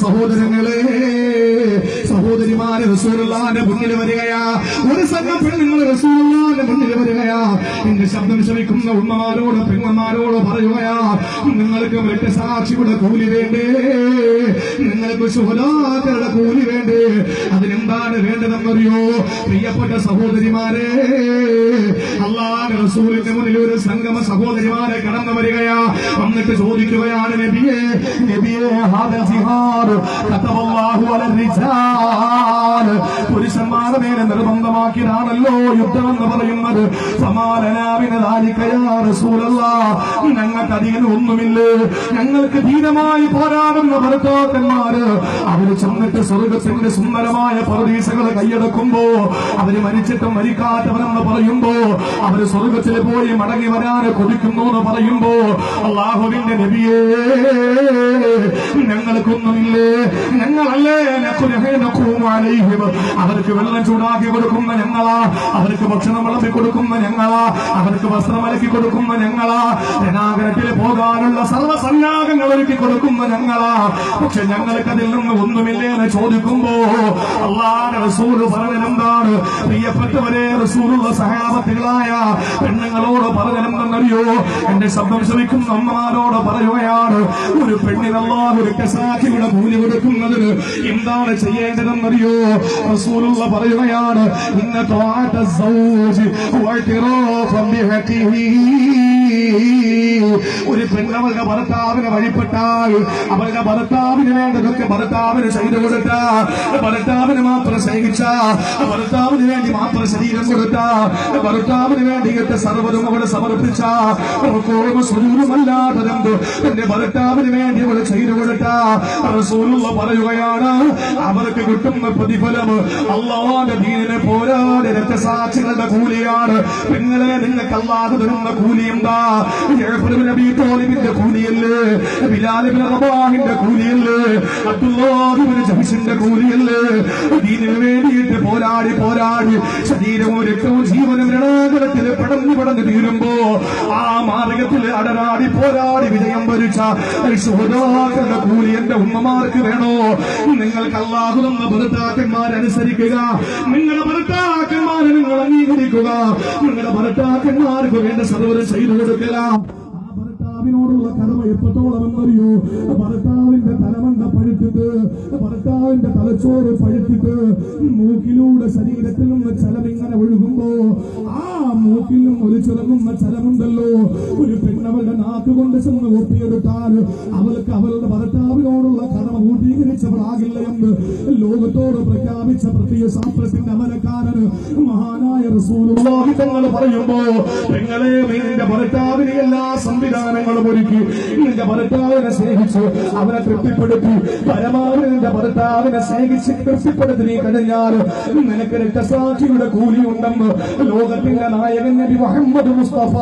സഹോദരങ്ങളെ, സഹോദരിമാര് റസൂലുള്ളാഹിന്റെ മുന്നിൽ വരികയാ. ഒരു സംഘം പെണ്ണുങ്ങൾ റസൂലുള്ളാഹിന്റെ മുന്നിൽ വരികയാ. എന്റെ ശബ്ദം ശ്രവിക്കുന്ന ഉമ്മമാരോട് പെങ്ങന്മാരോട് പറയുകയാ, നിങ്ങൾക്ക് രക്തസാക്ഷിയുടെ കൂലി വേണ്ടേ? നിങ്ങൾക്ക് ശുഹദാക്കളുടെ കൂലി വേണ്ടേ? അതിനെന്താണ് വേണ്ടതെന്നറിയോ? പ്രിയപ്പെട്ട സഹോദരിമാരെ, അല്ലാഹുവിന്റെ റസൂലിന്റെ മുന്നിൽ ഒരു സംഗമ സഹോദരിമാരെ കടന്നു വരികയാ. വന്നിട്ട് ചോദിക്കുകയാണ്, നബിയേ നബിയേ ഹാദൽ ജിഹാദ് കതബല്ലാഹു അലൽ റിജാൽ, പുരുഷന്മാരുടെ മേലെ നിർബന്ധമാക്കിയതാണല്ലോ യുദ്ധമെന്ന് പറയുന്നത്. സമാലനാവിന് ദാലിക യാ റസൂലല്ലാഹ്, ഞങ്ങൾക്ക് അധികം ഒന്നുമില്ലേ? ഞങ്ങൾക്ക് ധീരമായി പോരാടുന്ന ഭർത്താക്കന്മാര് അവര് ചെന്നിട്ട് സ്വർഗത്തിന്റെ സുന്ദരമായ പരദീസകളെ കൈയടക്കുമ്പോ, അവര് മരിച്ചിട്ടും മരിക്കാത്തവരെന്ന് പറയുമ്പോ, അവര് സ്വർഗത്തിൽ പോയി മടങ്ങി വരാൻ കൊതിക്കുന്നു എന്ന് പറയുമ്പോ, അല്ലാഹുവിന്റെ നബിയേ ഞങ്ങൾക്കൊന്നുമില്ലേ? ഞങ്ങളല്ലേ അവർക്ക് വെള്ളം ചൂടാക്കി കൊടുക്കുന്ന ഞങ്ങളാ, അവർക്ക് ഭക്ഷണം വിളമ്പി കൊടുക്കുന്ന ഞങ്ങളാ, അവർക്ക് വസ്ത്രം അലക്കി കൊടുക്കുന്ന ഞങ്ങളാ, ജനാഗരത്തിൽ പോകാനുള്ള സർവ്വസന്നാഹങ്ങൾ ഒരുക്കി കൊടുക്കുന്ന ഞങ്ങളാ. പക്ഷെ ഞങ്ങൾക്ക് അതിൽ നിന്ന് ഒന്നുമില്ലേ എന്ന് ചോദിക്കുമ്പോ അല്ലാഹുവിന്റെ റസൂൽ പറഞ്ഞതെന്താണ്? പ്രിയപ്പെട്ടവരെ, റസൂലുള്ള സഹാബത്തുകളായ പെണ്ണുങ്ങളോട് പറഞ്ഞതെന്തെന്നറിയോ? എന്റെ ശബ്ദം ശ്രവിക്കുന്ന അമ്മമാരോട് പറയുകയാണ്, ഒരു പെണ്ണിന് അല്ലാഹു രക്തസാക്ഷിയുടെ കൂലി കൊടുക്കുന്നതിന് എന്താണ് ചെയ്യേണ്ടതെന്നറിയോ? റസൂലുള്ള പറയുകയാണ്, ഇന്ന ത്വാഅത സൗജ് വഇതിറാഫൻ ബിഹഖിഹി. ഒരു പെണ്ണവളുടെ ഭർത്താവിനെ വഴിപ്പെട്ടാൽ, അവളുടെ ഭർത്താവിന് വേണ്ടതൊക്കെ ഭർത്താവിന് ചെയ്തു കൊടുത്ത, ഭർത്താവിന് മാത്രം സ്നേഹിച്ച, ഭർത്താവിന് വേണ്ടി മാത്രം ശരീരം കൊടുത്ത, ഭർത്താവിന് വേണ്ടിയിട്ട് സർവ്വതും അവളെ സമർപ്പിച്ച, സ്വരൂപമല്ലാത്തതെന്ത് എന്റെ ഭർത്താവിന് വേണ്ടി അവളെ ചെയ്തു കൊടുത്ത റസൂലുള്ള പറയുകയാണ്, അവർക്ക് കിട്ടുന്ന പ്രതിഫലം അല്ലാഹുവിന്റെ ദീനിനെ പോരാടി രക്തസാക്ഷികളുടെ കൂലിയാണ്. പെങ്ങളെ, നിങ്ങൾക്ക് അല്ലാഹു തരുന്ന കൂലി എന്താ? ജഅഫർ ഇബ്നു അബീ ത്വാലിബിന്റെ കൂലിയല്ലേ? ബിലാൽ ഇബ്നു റബാഹിന്റെ കൂലിയല്ലേ? അബ്ദുല്ലാഹ് ഇബ്നു ജഹ്ഷിന്റെ കൂലിയല്ലേ? ദീനിന് വേണ്ടിയിട്ട് പോരാടി പോരാടി ശരീരവും രക്തവും ജീവനും രണാകുലത്തിൽ പടഞ്ഞു തീരുമ്പോ ആ മാർഗത്തിൽ അടരാടി പോരാടി വിജയം വരിച്ച ശുഹദാക്കളുടെ കൂലി എന്റെ ഉമ്മമാർക്ക് വേണോ? നിങ്ങൾക്ക് അല്ലാഹു തന്ന ഭർത്താക്കന്മാരനുസരിക്കുക, നിങ്ങളുടെ ഭർത്താക്കന്മാരെ നിങ്ങൾ അംഗീകരിക്കുക, നിങ്ങളുടെ ഭർത്താക്കന്മാർക്ക് വേണ്ട സർവ്വതും ചെയ്തു കൊടുക്കുക. ഭർത്താവിനോടുള്ള കടമ എത്രത്തോളം എന്നറിയോ? ഭർത്താവിന്റെ തലമണ്ട പഴുത്തിട്ട്, ഭർത്താവിന്റെ തലച്ചോറ് പഴുത്തിട്ട് മൂക്കിലൂടെ ശരീരത്തിൽ നിന്ന് ചലം ഇങ്ങനെ ഒഴുകുമ്പോ ആ മൂക്കിൽ നിന്നും ഒരു ചിറങ്ങുന്ന ചലമുണ്ടല്ലോ, ഒരു പെണ്ണവളുടെ നാക്കുകൊണ്ട് ചെന്ന് ഒപ്പിയെടുത്താൽ അവൾക്ക് അവളുടെ ഭർത്താവിനോടുള്ള കടമ പൂർത്തീകരിച്ചവളാകില്ല എന്ന് ലോകത്തോട് പ്രഖ്യാപിച്ച പ്രത്യേക ശാസ്ത്രത്തിന്റെ അമരക്കാരന് മഹാനായ റസൂലുള്ളാഹി തങ്ങൾ പറയുമ്പോ, പെങ്ങളെ, നിന്റെ ഭർത്താവിനെ എല്ലാ സംവിധാനങ്ങളും ഒരുക്കി നിന്റെ ഭർത്താവിനെ സ്നേഹിച്ചു അവനെ തൃപ്തിപ്പെടുത്തി, പരമാവധി നിന്റെ ഭർത്താവിനെ സ്നേഹിച്ച് തൃപ്തിപ്പെടുത്തി നീ കഴിഞ്ഞാൽ നിനക്ക് രക്തസാക്ഷിയുടെ കൂലി ഉണ്ടെന്ന് ലോകത്തിന്റെ നായകൻ നബി മുഹമ്മദ് മുസ്തഫ